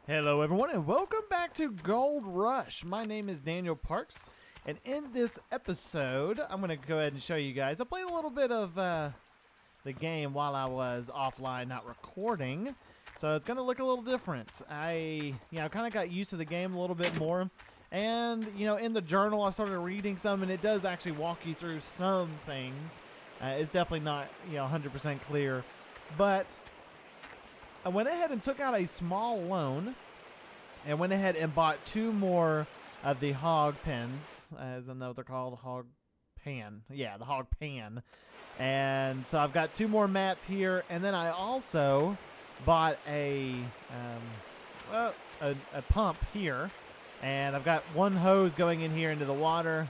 Hello everyone and welcome back to Gold Rush. My name is Daniel Parks, and in this episode I'm going to go ahead and show you guys. I played a little bit of the game while I was offline not recording, so it's going to look a little different. I kind of got used to the game a little bit more, and in the journal I started reading some, and it does actually walk you through some things. It's definitely not 100% clear, but I went ahead and took out a small loan and went ahead and bought 2 more of the hog pens, as I know what they're called, hog pan. Yeah, the hog pan. And so I've got 2 more mats here, and then I also bought a pump here, and I've got 1 hose going in here into the water.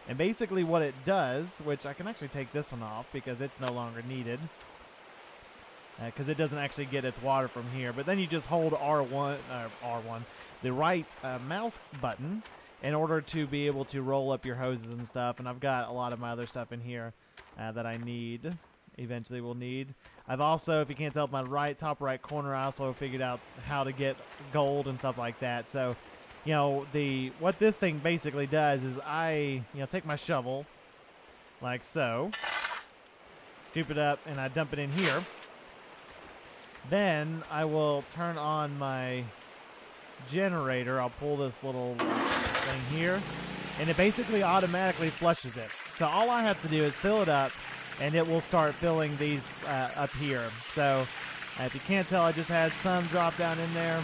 And basically what it does, which I can actually take this one off because it's no longer needed, because it doesn't actually get its water from here. But then you just hold R1, the right mouse button, in order to be able to roll up your hoses and stuff. And I've got a lot of my other stuff in here that I need, eventually will need. I've also, if you can't tell, my top right corner, I also figured out how to get gold and stuff like that. So, what this thing basically does is I, take my shovel, like so, scoop it up, and I dump it in here. Then I will turn on my generator. I'll pull this little thing here, and it basically automatically flushes it. So all I have to do is fill it up, and it will start filling these up here. So if you can't tell, I just had some drop down in there.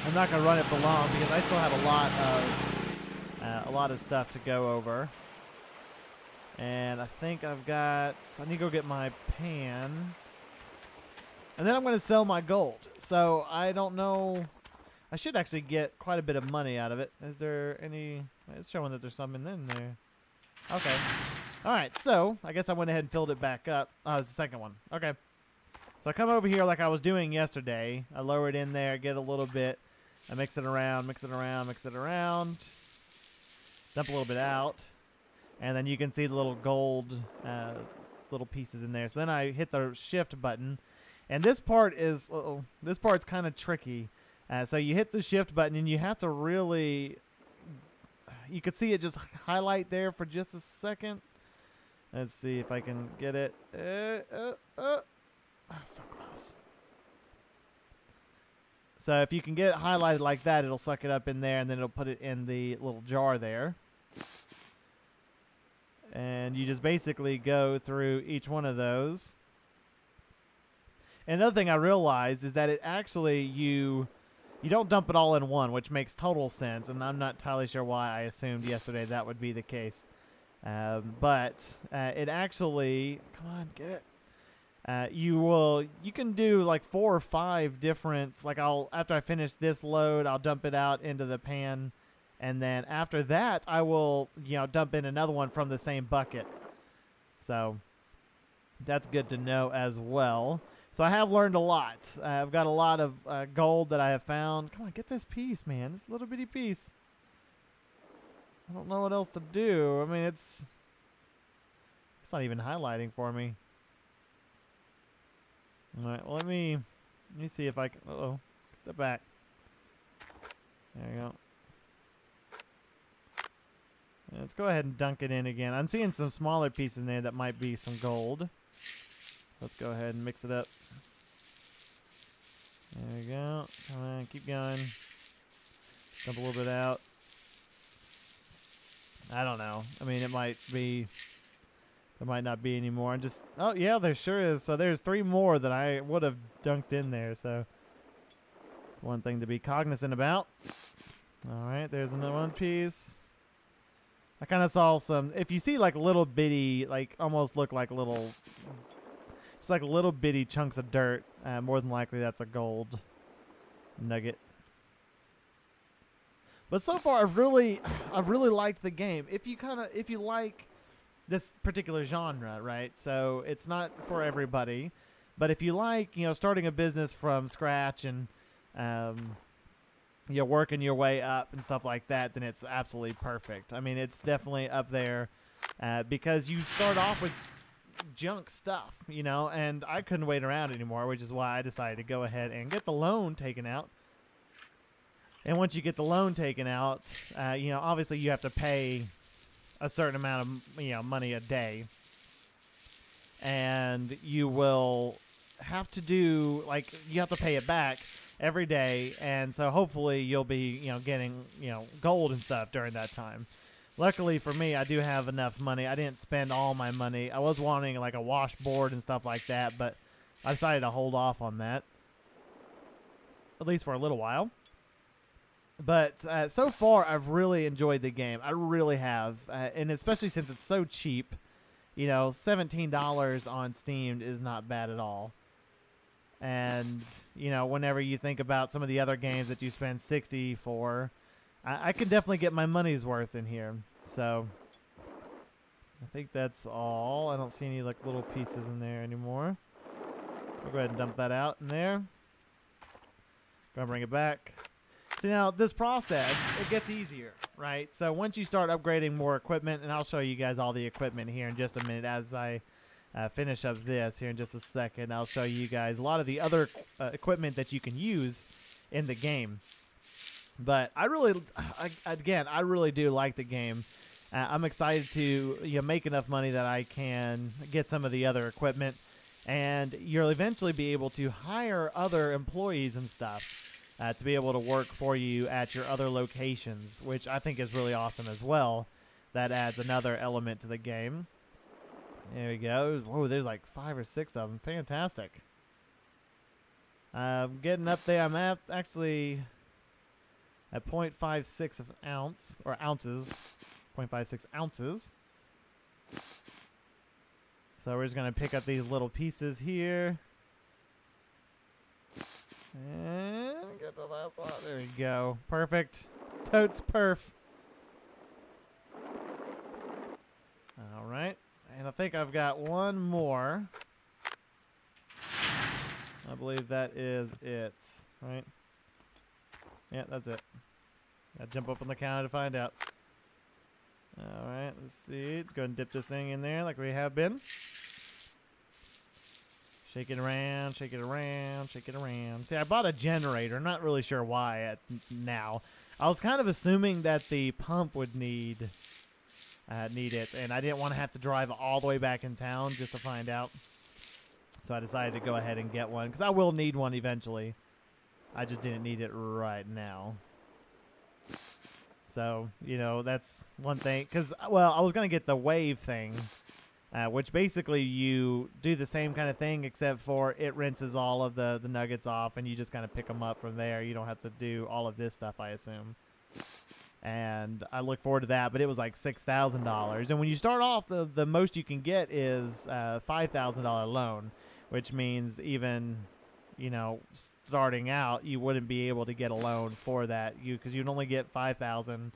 I'm not going to run it for long because I still have a lot of stuff to go over. And I think I need to go get my pan. And then I'm going to sell my gold. So I don't know. I should actually get quite a bit of money out of it. Is there any? It's showing that there's something in there. Okay. All right. So I guess I went ahead and filled it back up. Oh, it's the second one. Okay. So I come over here like I was doing yesterday. I lower it in there, get a little bit. I mix it around, mix it around, mix it around. Dump a little bit out. And then you can see the little gold little pieces in there. So then I hit the shift button. And this part is, this part's kind of tricky. So you hit the shift button and you have to really, you could see it just highlight there for just a second. Let's see if I can get it. So close. So if you can get it highlighted like that, it'll suck it up in there, and then it'll put it in the little jar there. And you just basically go through each one of those. And another thing I realized is that it actually, you don't dump it all in one, which makes total sense, and I'm not entirely sure why I assumed yesterday that would be the case. But it actually, come on, get it. You can do like 4 or 5 different, like after I finish this load, I'll dump it out into the pan, and then after that, I will, dump in another one from the same bucket. So that's good to know as well. So I have learned a lot. I've got a lot of gold that I have found. Come on, get this piece, man. This little bitty piece. I don't know what else to do. I mean, it's not even highlighting for me. All right, well, let me see if I can. Get that back. There you go. Let's go ahead and dunk it in again. I'm seeing some smaller pieces in there that might be some gold. Let's go ahead and mix it up. There we go. Come on, keep going. Dump a little bit out. I don't know. I mean, it might be. There might not be any more. Oh yeah, there sure is. So there's 3 more that I would have dunked in there. So it's one thing to be cognizant about. All right, there's another one piece. I kind of saw some. If you see like little bitty, like almost look like little. It's like little bitty chunks of dirt. More than likely, that's a gold nugget. But so far, I've really liked the game. If you like this particular genre, right? So it's not for everybody, but if you like, starting a business from scratch and working your way up and stuff like that, then it's absolutely perfect. I mean, it's definitely up there because you start off with junk stuff, and I couldn't wait around anymore, which is why I decided to go ahead and get the loan taken out And once you get the loan taken out, you know, obviously you have to pay a certain amount of, you know, money a day. And you will have to do, like, you have to pay it back every day. And so hopefully you'll be, you know, getting, you know, gold and stuff during that time. Luckily for me, I do have enough money. I didn't spend all my money. I was wanting like a washboard and stuff like that, but I decided to hold off on that, at least for a little while. But so far, I've really enjoyed the game. I really have, and especially since it's so cheap. You know, $17 on Steam is not bad at all. And, you know, whenever you think about some of the other games that you spend $60 for, I could definitely get my money's worth in here. So, I think that's all. I don't see any, like, little pieces in there anymore. So, we'll go ahead and dump that out in there. Go and bring it back. So now this process, it gets easier, right? So once you start upgrading more equipment, and I'll show you guys all the equipment here in just a minute as I finish up this here in just a second. I'll show you guys a lot of the other equipment that you can use in the game. But I really do like the game. I'm excited to, you know, make enough money that I can get some of the other equipment, and you'll eventually be able to hire other employees and stuff. To be able to work for you at your other locations, which I think is really awesome as well. That adds another element to the game. There we go. Whoa, there's like 5 or 6 of them. Fantastic. Getting up there. I'm actually at 0.56 of ounce, or ounces. 0.56 ounces. So we're just going to pick up these little pieces here. And get the last one. There we go. Perfect. Totes perf. All right. And I think I've got one more. I believe that is it. Right? Yeah, that's it. Gotta jump up on the counter to find out. All right. Let's see. Let's go ahead and dip this thing in there like we have been. Shake it around, shake it around, shake it around. See, I bought a generator. I'm not really sure why now. I was kind of assuming that the pump would need it, and I didn't want to have to drive all the way back in town just to find out. So I decided to go ahead and get one, because I will need one eventually. I just didn't need it right now. So, you know, that's one thing. Because, well, I was going to get the wave thing. Which basically you do the same kind of thing, except for it rinses all of the nuggets off, and you just kind of pick them up from there. You don't have to do all of this stuff, I assume. And I look forward to that, but it was like $6,000. And when you start off, the most you can get is a $5,000 loan, which means even, you know, starting out, you wouldn't be able to get a loan for that, because you'd only get $5,000.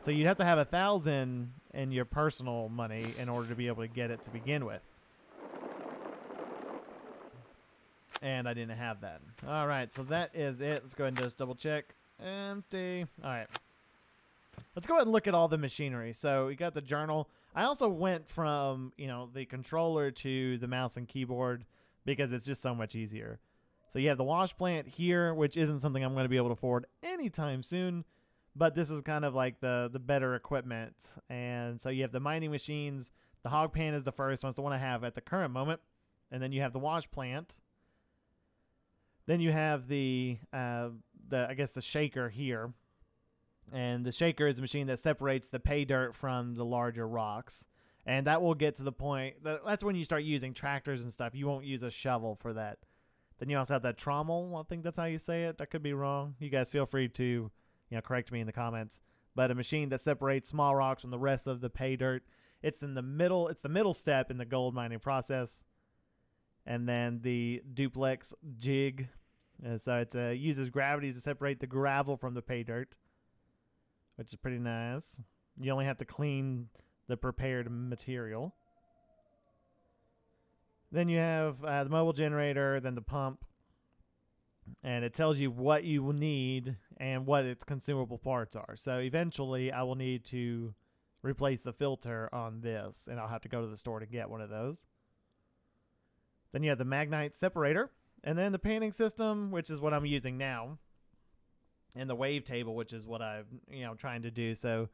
So you'd have to have $1,000 in your personal money in order to be able to get it to begin with. And I didn't have that. All right, so that is it. Let's go ahead and just double check. Empty. All right. Let's go ahead and look at all the machinery. So we got the journal. I also went from, you know, the controller to the mouse and keyboard because it's just so much easier. So you have the wash plant here, which isn't something I'm going to be able to afford anytime soon. But this is kind of like the better equipment. And so you have the mining machines. The hog pan is the first one. It's the one I have at the current moment. And then you have the wash plant. Then you have the I guess the shaker here. And the shaker is a machine that separates the pay dirt from the larger rocks. And that will get to the point. That's when you start using tractors and stuff. You won't use a shovel for that. Then you also have that trommel. I think that's how you say it. I could be wrong. You guys feel free to, you know, correct me in the comments. But a machine that separates small rocks from the rest of the pay dirt. It's in the middle. It's the middle step in the gold mining process. And then the duplex jig. So it uses gravity to separate the gravel from the pay dirt, which is pretty nice. You only have to clean the prepared material. Then you have the mobile generator, then the pump. And it tells you what you will need and what its consumable parts are. So eventually I will need to replace the filter on this, and I'll have to go to the store to get one of those. Then you have the magnite separator, and then the panning system, which is what I'm using now. and the wave table, which is what I'm trying to do. So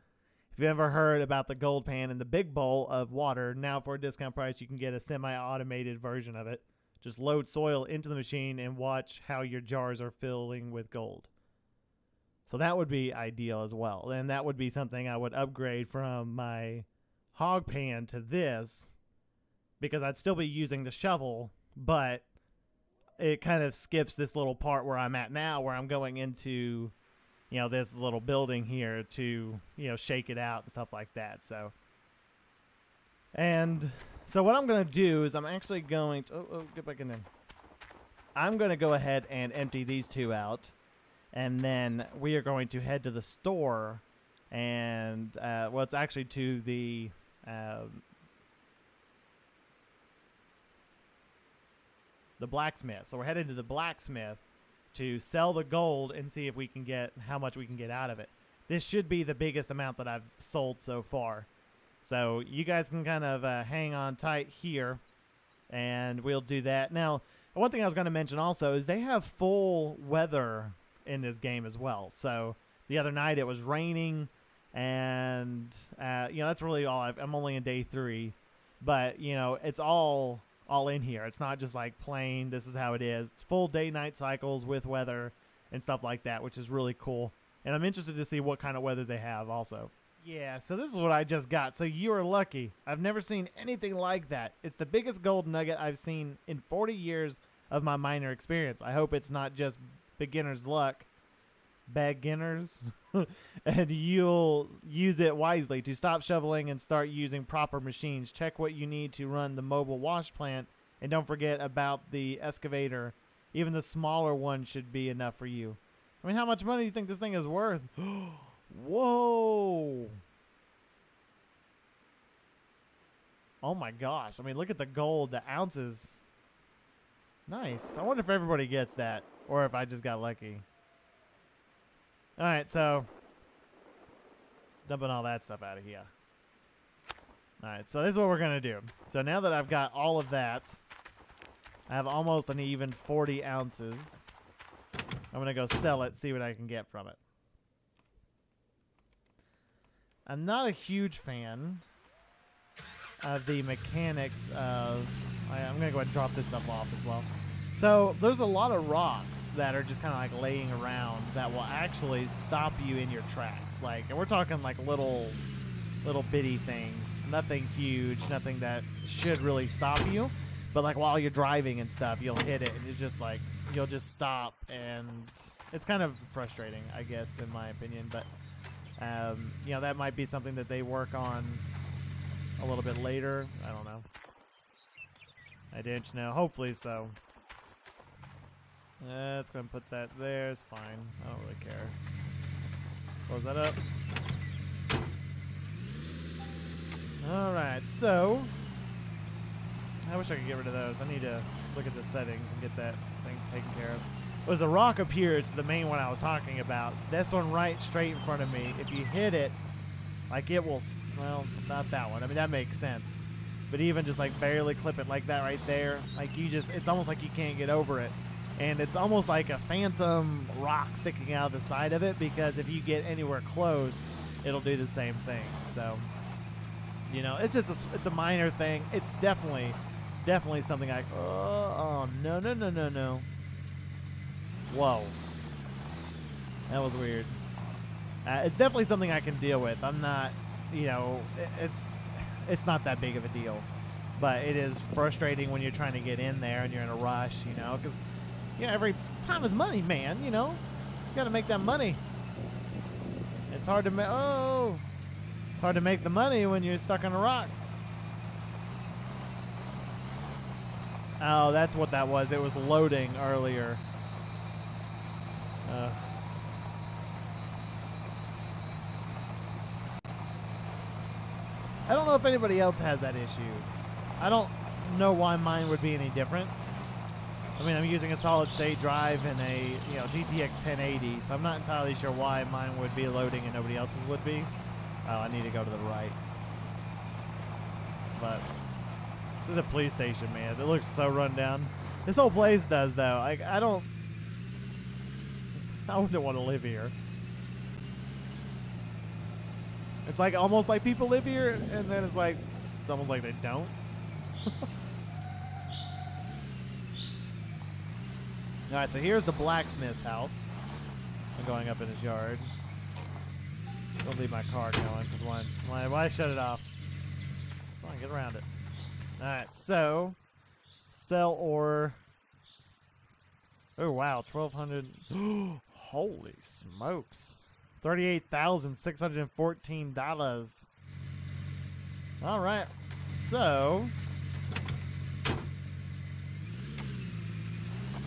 if you've ever heard about the gold pan and the big bowl of water, now for a discount price you can get a semi-automated version of it. Just load soil into the machine and watch how your jars are filling with gold. So that would be ideal as well. And that would be something I would upgrade from my hog pan to this, because I'd still be using the shovel, but it kind of skips this little part where I'm at now, where I'm going into, this little building here to, shake it out and stuff like that. So what I'm going to do is I'm actually going to, get back in there. I'm going to go ahead and empty these two out, and then we are going to head to the store, and, well, it's actually to the blacksmith. So we're headed to the blacksmith to sell the gold and see if we can get how much we can get out of it. This should be the biggest amount that I've sold so far. So you guys can kind of hang on tight here, and we'll do that. Now, one thing I was going to mention also is they have full weather in this game as well. So the other night it was raining, and that's really all. I'm only in day 3, but it's all in here. It's not just like plain, this is how it is. It's full day-night cycles with weather and stuff like that, which is really cool. And I'm interested to see what kind of weather they have also. Yeah, so this is what I just got. So you are lucky. I've never seen anything like that. It's the biggest gold nugget I've seen in 40 years of my miner experience. I hope it's not just beginner's luck. Beginners. And you'll use it wisely to stop shoveling and start using proper machines. Check what you need to run the mobile wash plant, and don't forget about the excavator. Even the smaller one should be enough for you. I mean, how much money do you think this thing is worth? Whoa. Oh my gosh. I mean, look at the gold, the ounces. Nice. I wonder if everybody gets that, or if I just got lucky. Alright, so dumping all that stuff out of here. Alright, so this is what we're going to do. So now that I've got all of that, I have almost an even 40 ounces. I'm going to go sell it, see what I can get from it. I'm not a huge fan of the mechanics of... I'm going to go ahead and drop this stuff off as well. So there's a lot of rocks that are just kind of like laying around that will actually stop you in your tracks. Like, and we're talking like little bitty things. Nothing huge, nothing that should really stop you. But like while you're driving and stuff, you'll hit it and it's just like, you'll just stop, and it's kind of frustrating, I guess, in my opinion. But that might be something that they work on a little bit later. I don't know. I didn't know. Hopefully so. It's going to put that there. It's fine. I don't really care. Close that up. Alright, so I wish I could get rid of those. I need to look at the settings and get that thing taken care of. There's a rock up here. It's the main one I was talking about. This one right straight in front of me. If you hit it, like it will, well, not that one. I mean, that makes sense. But even just like barely clip it like that right there, like it's almost like you can't get over it. And it's almost like a phantom rock sticking out of the side of it, because if you get anywhere close, it'll do the same thing. So, it's just it's a minor thing. It's definitely something I... Oh, no. Whoa. That was weird. It's definitely something I can deal with. I'm not, it's not that big of a deal. But it is frustrating when you're trying to get in there and you're in a rush, because... every time is money, man, You got to make that money. It's hard to it's hard to make the money when you're stuck on a rock. Oh, that's what that was. It was loading earlier. I don't know if anybody else has that issue. I don't know why mine would be any different. I mean, I'm using a solid-state drive and a GTX 1080, so I'm not entirely sure why mine would be loading and nobody else's would be. Oh, I need to go to the right. But this is a police station, man. It looks so run down. This whole place does, though. I I wouldn't want to live here. It's like almost like people live here, and then it's like it's almost like they don't. All right, so here's the blacksmith's house. I'm going up in his yard. Don't leave my car going because why shut it off? Come on, get around it. All right, so sell ore. Oh wow, 1,200. Holy smokes! $38,614. All right, so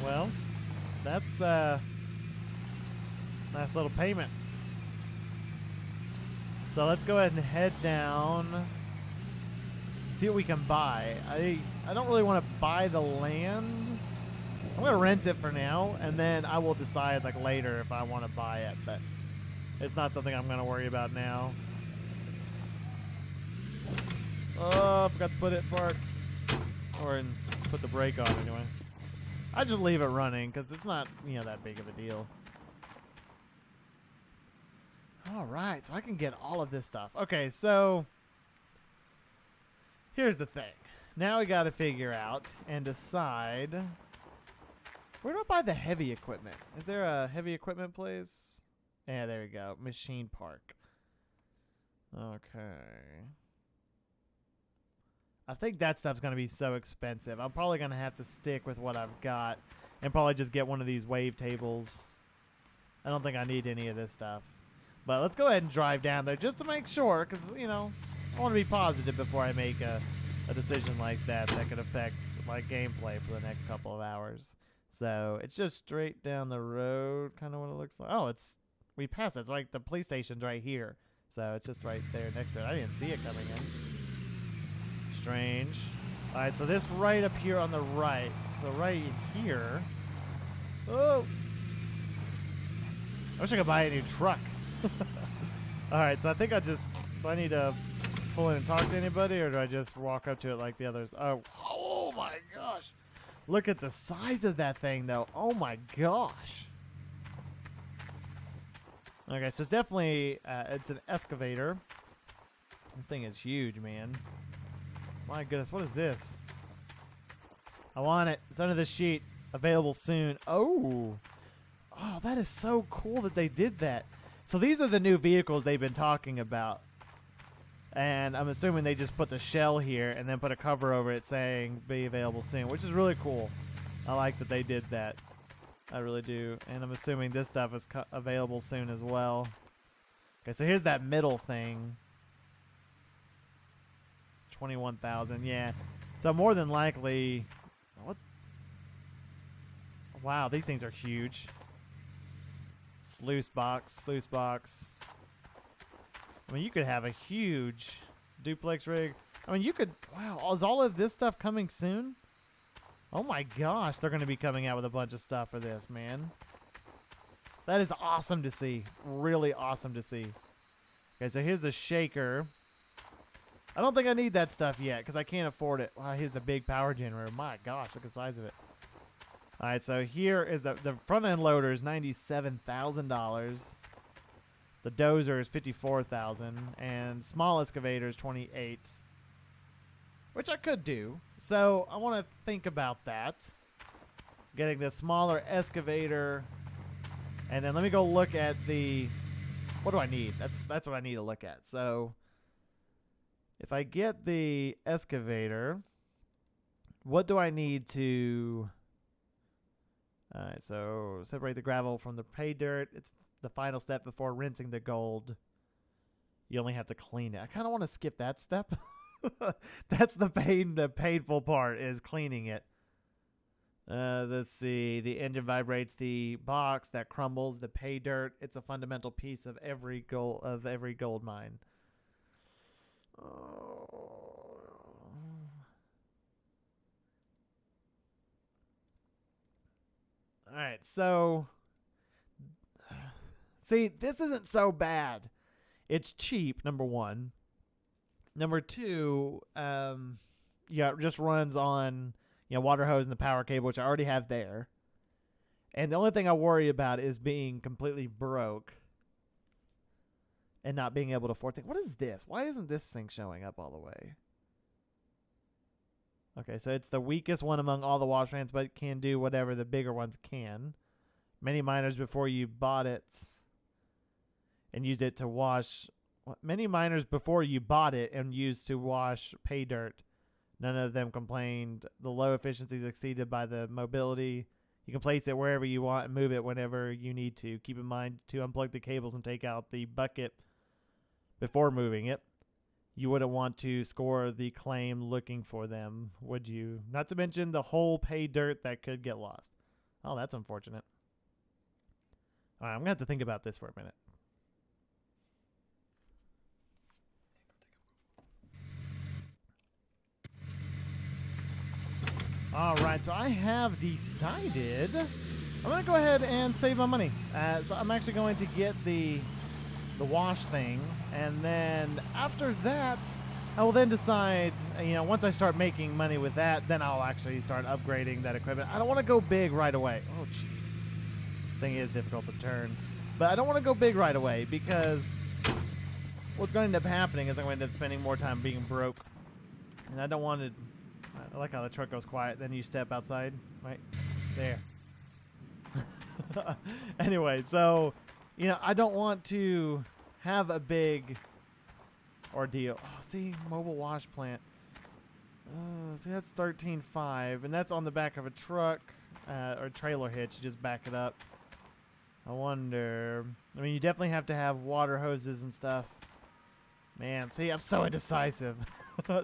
well, that's nice little payment. So let's go ahead and head down. See what we can buy. I don't really want to buy the land. I'm gonna rent it for now, and then I will decide like later if I want to buy it. But it's not something I'm gonna worry about now. Oh, I forgot to put it park, or put the brake on anyway. I just leave it running because it's not that big of a deal. All right, so I can get all of this stuff. Okay, so here's the thing. Now we got to figure out and decide. Where do I buy the heavy equipment? Is there a heavy equipment place? Yeah, there we go. Machine park. Okay. I think that stuff's going to be so expensive. I'm probably going to have to stick with what I've got and probably just get one of these wave tables. I don't think I need any of this stuff. But let's go ahead and drive down there just to make sure because, I want to be positive before I make a decision like that could affect my gameplay for the next couple of hours. So it's just straight down the road, kind of what it looks like. Oh, we passed it. It's like the police station's right here. So it's just right there next to it. I didn't see it coming in. Strange. All right, so this right up here on the right. So right here. Oh. I wish I could buy a new truck. All right, so I think do I need to pull in and talk to anybody, or do I just walk up to it like the others? Oh my gosh. Look at the size of that thing, though. Oh, my gosh. Okay, so it's definitely, it's an excavator. This thing is huge, man. My goodness, what is this? I want it. It's under the sheet. Available soon. Oh. Oh, that is so cool that they did that. So these are the new vehicles they've been talking about. And I'm assuming they just put the shell here and then put a cover over it saying be available soon, which is really cool. I like that they did that. I really do. And I'm assuming this stuff is available soon as well. Okay, so here's that middle thing. 21,000, yeah. So more than likely... What? Wow, these things are huge. Sluice box. I mean, you could have a huge duplex rig. I mean, you could... Wow, is all of this stuff coming soon? Oh my gosh, they're going to be coming out with a bunch of stuff for this, man. That is awesome to see. Really awesome to see. Okay, so here's the shaker. I don't think I need that stuff yet because I can't afford it. Wow, here's the big power generator. My gosh, look at the size of it. All right, so here is the front end loader is $97,000. The dozer is $54,000, and small excavator is $28,000, which I could do. So I want to think about that. Getting the smaller excavator, and then let me go look at the. What do I need? That's what I need to look at. So if I get the excavator, what do I need to? All right, so separate the gravel from the pay dirt. It's the final step before rinsing the gold. You only have to clean it. I kind of want to skip that step. That's the painful part is cleaning it. Let's see. The engine vibrates the box that crumbles the pay dirt. It's a fundamental piece of every gold mine. Oh. All right, so see, this isn't so bad. It's cheap, number one. Number two, it just runs on water hose and the power cable, which I already have there. And the only thing I worry about is being completely broke and not being able to afford things. What is this? Why isn't this thing showing up all the way? Okay, so it's the weakest one among all the wash fans, but it can do whatever the bigger ones can. Many miners before you bought it and used it to wash. Many miners before you bought it and used to wash pay dirt. None of them complained. The low efficiency is exceeded by the mobility. You can place it wherever you want and move it whenever you need to. Keep in mind to unplug the cables and take out the bucket before moving it. You wouldn't want to score the claim looking for them, would you? Not to mention the whole pay dirt that could get lost. Oh, that's unfortunate. All right, I'm going to have to think about this for a minute. All right, so I have decided I'm going to go ahead and save my money. So I'm actually going to get the wash thing, and then after that, I will then decide, you know, once I start making money with that, then I'll actually start upgrading that equipment. I don't want to go big right away. Oh, jeez. This thing is difficult to turn. But I don't want to go big right away because what's going to end up happening is I'm going to end up spending more time being broke. And I don't want to... I like how the truck goes quiet, then you step outside, right? There. Anyway, so, you know, I don't want to have a big ordeal. Oh, see, mobile wash plant. Oh, see, that's 13.5, and that's on the back of a truck or trailer hitch. You just back it up. I wonder. I mean, you definitely have to have water hoses and stuff. Man, see, I'm so indecisive.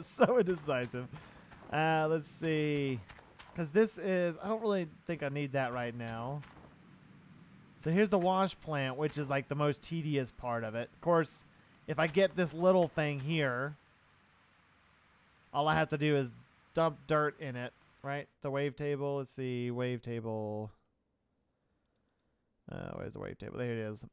So indecisive. Let's see. Because this is, I don't really think I need that right now. So here's the wash plant, which is like the most tedious part of it. Of course, if I get this little thing here, all I have to do is dump dirt in it, right? The wave table, let's see, wave table. Where's the wave table? There it is.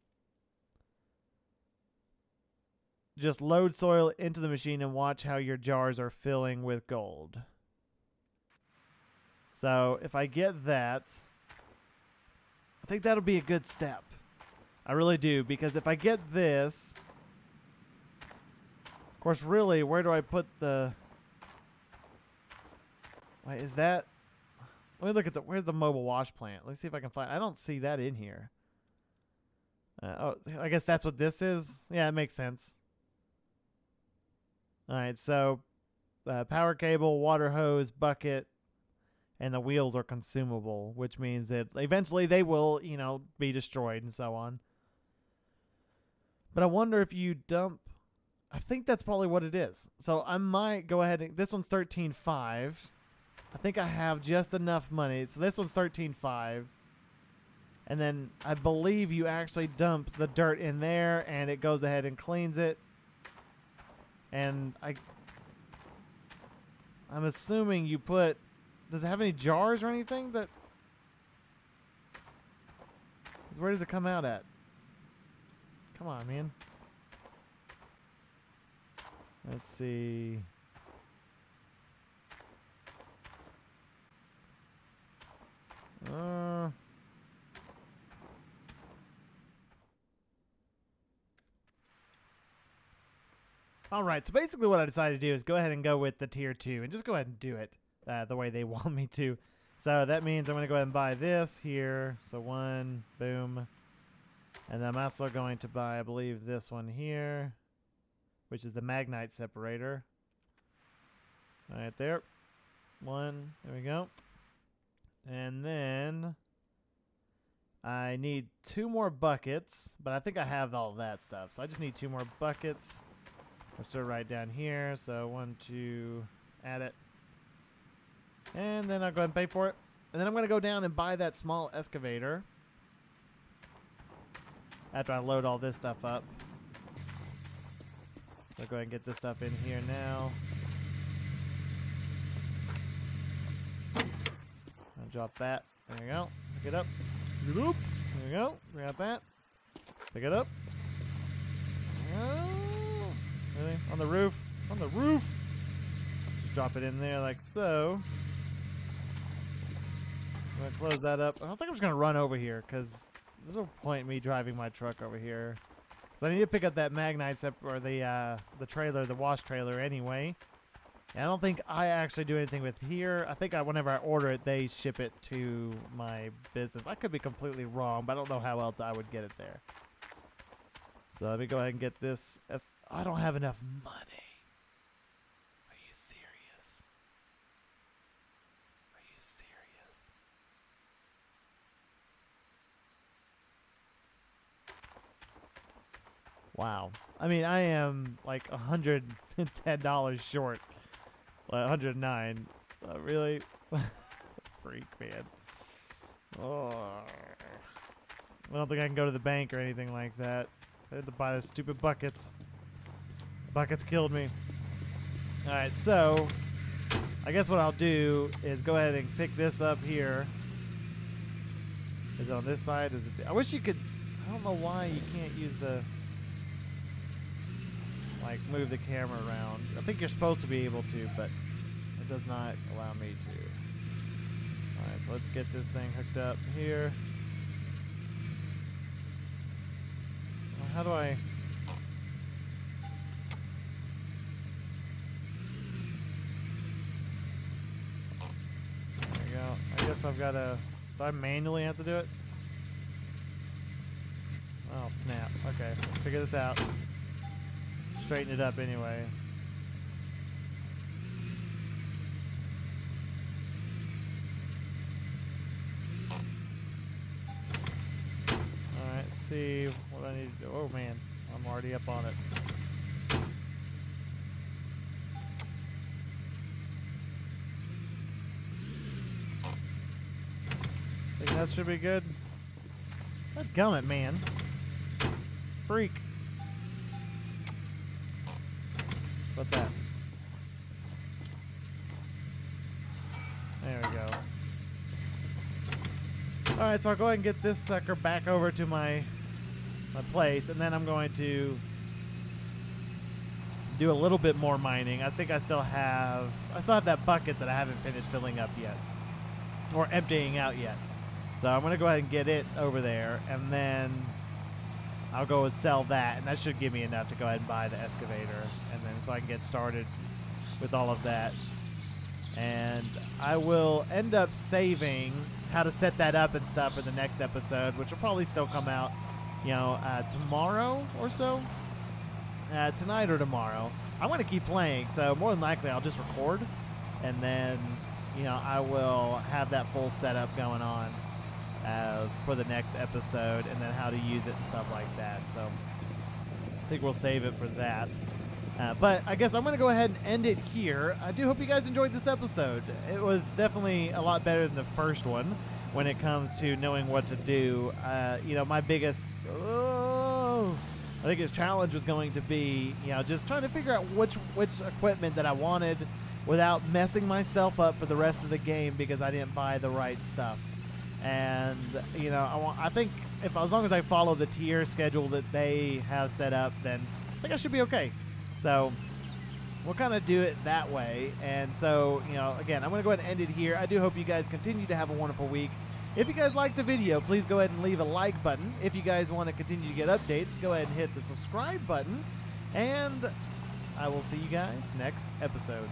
Just load soil into the machine and watch how your jars are filling with gold. So if I get that, I think that'll be a good step. I really do, because if I get this, of course, really, where do I put the... Wait, is that... Let me look at the... Where's the mobile wash plant? Let's see if I can find... I don't see that in here. Oh, I guess that's what this is? Yeah, it makes sense. Alright, so power cable, water hose, bucket, and the wheels are consumable, which means that eventually they will, you know, be destroyed and so on. But I wonder if you dump... I think that's probably what it is. So I might go ahead and... This one's 13.5. I think I have just enough money. So this one's 13.5. And then I believe you actually dump the dirt in there and it goes ahead and cleans it. And I'm assuming you put... Does it have any jars or anything that... Where does it come out at? Come on, man. Let's see. All right, so basically what I decided to do is go ahead and go with the tier 2 and just go ahead and do it the way they want me to. So that means I'm going to go ahead and buy this here. So 1, boom. And then I'm also going to buy, I believe, this one here, which is the magnite separator. Right there. 1, there we go. And then I need 2 more buckets, but I think I have all of that stuff. So I just need 2 more buckets. Let's start right down here. So 1, 2, add it. And then I'll go ahead and pay for it. And then I'm going to go down and buy that small excavator after I load all this stuff up. So I'll go ahead and get this stuff in here now. I'll drop that. There we go. Pick it up. Pick it up. There we go. Grab that. Pick it up. There we go. Really? On the roof? On the roof! Just drop it in there like so. gonna close that up. I don't think I'm just gonna run over here because there's no point in me driving my truck over here. So I need to pick up that Magnite or the trailer, the wash trailer anyway. And I don't think I actually do anything with here. I think whenever I order it, they ship it to my business. I could be completely wrong, but I don't know how else I would get it there. So let me go ahead and get this. I don't have enough money. Are you serious? Are you serious? Wow. I mean, I am like $110 short. 109. Really? Freak, man. Oh. I don't think I can go to the bank or anything like that. I had to buy those stupid buckets. Buckets killed me. Alright, so I guess what I'll do is go ahead and pick this up here. Is it on this side? Is it? I wish you could. I don't know why you can't use the. Like, move the camera around. I think you're supposed to be able to, but it does not allow me to. Alright, so let's get this thing hooked up here. Well, how do I... There we go. I guess I've got to... Do I manually have to do it? Oh, snap. Okay, let's figure this out. Straighten it up anyway. Alright, let's see what I need to do. Oh man, I'm already up on it. Think that should be good? That gummit, man. Freak. What's that? There we go. Alright, so I'll go ahead and get this sucker back over to my place, and then I'm going to do a little bit more mining. I think I still have that bucket that I haven't finished filling up yet, or emptying out yet. So I'm gonna go ahead and get it over there, and then I'll go and sell that, and that should give me enough to go ahead and buy the excavator, and then so I can get started with all of that. And I will end up saving how to set that up and stuff in the next episode, which will probably still come out, you know, tomorrow or so. Tonight or tomorrow. I want to keep playing, so more than likely I'll just record, and then, you know, I will have that full setup going on for the next episode, and then how to use it and stuff like that. So I think we'll save it for that. But I guess I'm going to go ahead and end it here. I do hope you guys enjoyed this episode. It was definitely a lot better than the first one when it comes to knowing what to do. You know, my biggest challenge was going to be, you know, just trying to figure out which equipment that I wanted without messing myself up for the rest of the game because I didn't buy the right stuff. And, you know, I think as long as I follow the tier schedule that they have set up, then I think I should be okay. So we'll kind of do it that way. And so, you know, again, I'm going to go ahead and end it here. I do hope you guys continue to have a wonderful week. If you guys liked the video, please go ahead and leave a like button. If you guys want to continue to get updates, go ahead and hit the subscribe button. And I will see you guys next episode.